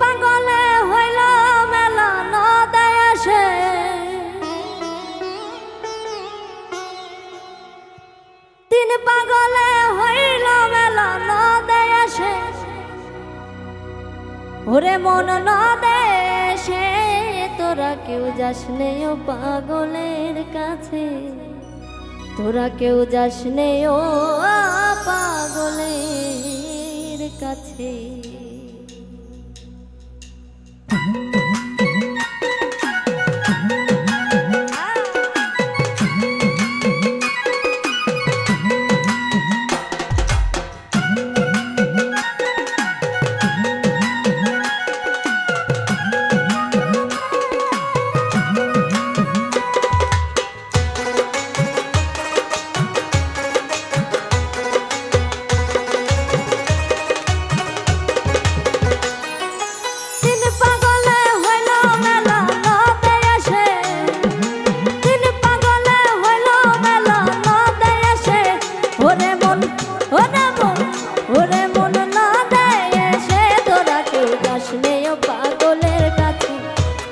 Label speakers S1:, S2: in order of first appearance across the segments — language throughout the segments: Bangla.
S1: পাগলে হইল মেলা নদে আসে, তিন পাগলে হইল মেলা নদে আসে। ওরে মন নদে এসে তোরা কেউ যাস নে ও পাগলের কাছে, তোরা কেউ যাস নে ও পাগলের কাছে।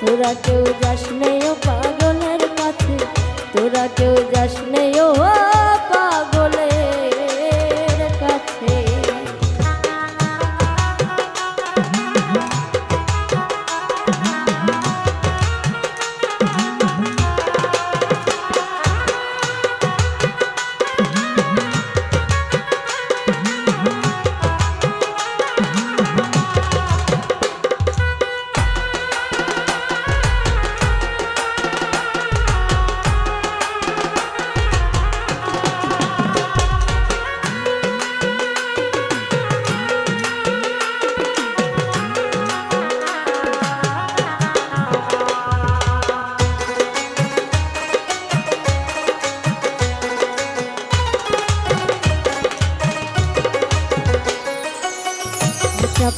S1: তোরা কেউ যাস নে ও পাগলের কাছে, তোরা কেউ যাস নে ও পাগলের কাছে।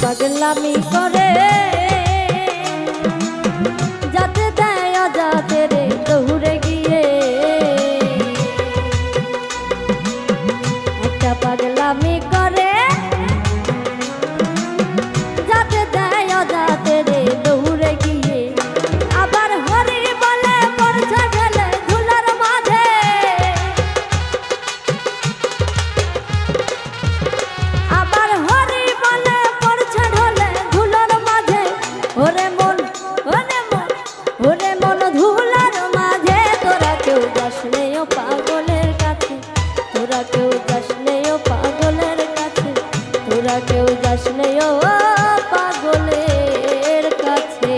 S1: পাগলামি করে যাতে দেয় যাতে রে দৌড়ে গিয়ে, একটা পাগলামি করে যাতে দেয় যাতে রে দৌড়ে গিয়ে। আবার হরি বলে পড়ছে ঢেলে ধুলার মাঝে, আবার হরি বলে পড়ছে ঢলে ধুলার মাঝে। ওরে মন ওরে মন ওরে মন ধুলার মাঝে, তোরা কেউ যাস নে ও পাগলের কাছে, তোরা কেউ যাস নে ও পাগলের কাছে, তোরা কেউ যাস নে ও পাগলের কাছে।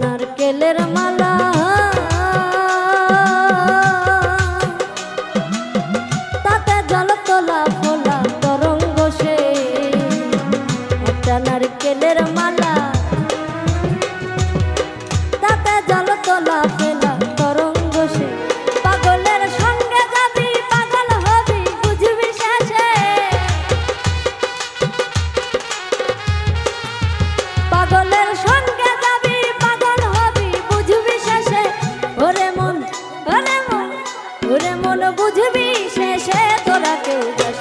S1: নারকেলের মালা তাতে জল তোলা ফোলা তরঙ্গ সে, একটা নারকেলের মালা তাতে জল তোলা ফেলা তরঙ্গ সে। পাগলের সঙ্গে যাবি পাগল হবি বুঝবি শেষে, পাগলের সঙ্গে যাবি পাগল হবি বুঝবি শেষে। ওরে মন ওরে মন ওরে মন বুঝবি শেষে, তোরা কেউ যাস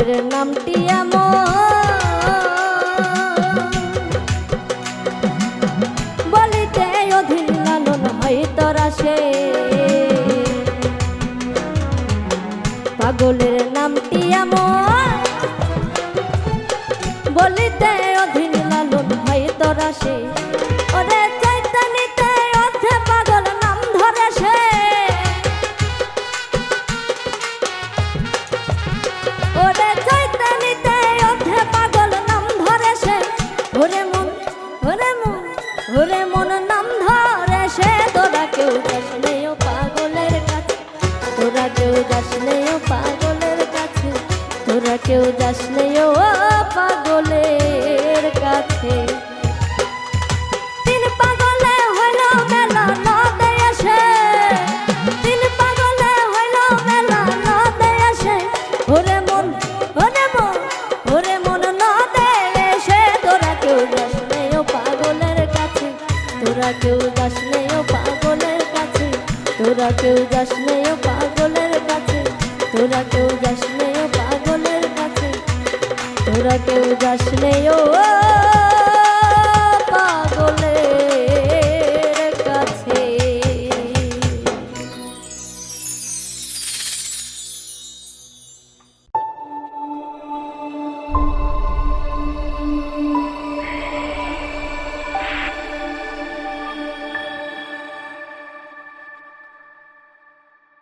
S1: পাগলের নামটি এমন, বলিতে অধীন লালন হয় তোরা সে। পাগলের নামটি এমন, বলিতে অধীন লালন হয় তোরা সে। ওরে চৈতালিতে অর্ধে পাগল নাম ধরে সে, ওরে চৈতালিতে অর্ধে পাগল নাম ধরে সে। ওরে মন, ওরে মন, ওরে মন নাম ধরে সে। তোরা কেউ যাস নে ও পাগলের কাছে, তোরা কেউ যাস নে ও পাগলের কাছে, তোরা কেউ যাস নে ও পাগলের কাছে। তিন পাগলে হইল মেলা নদে এসে, তিন পাগলে হইল মেলা নদে এসে। ওরে মন, ওরে মন, ওরে মন নদে এসে। তোরা কেউ যাস নে ও পাগলের কাছে, তোরা কেউ যাস নে ও পাগলের কাছে, তোরা কেউ যাস নে ও পাগলের কাছে, তোরা কেউ যাস নে ও পাগলের কাছে, তোরা কেউ যাস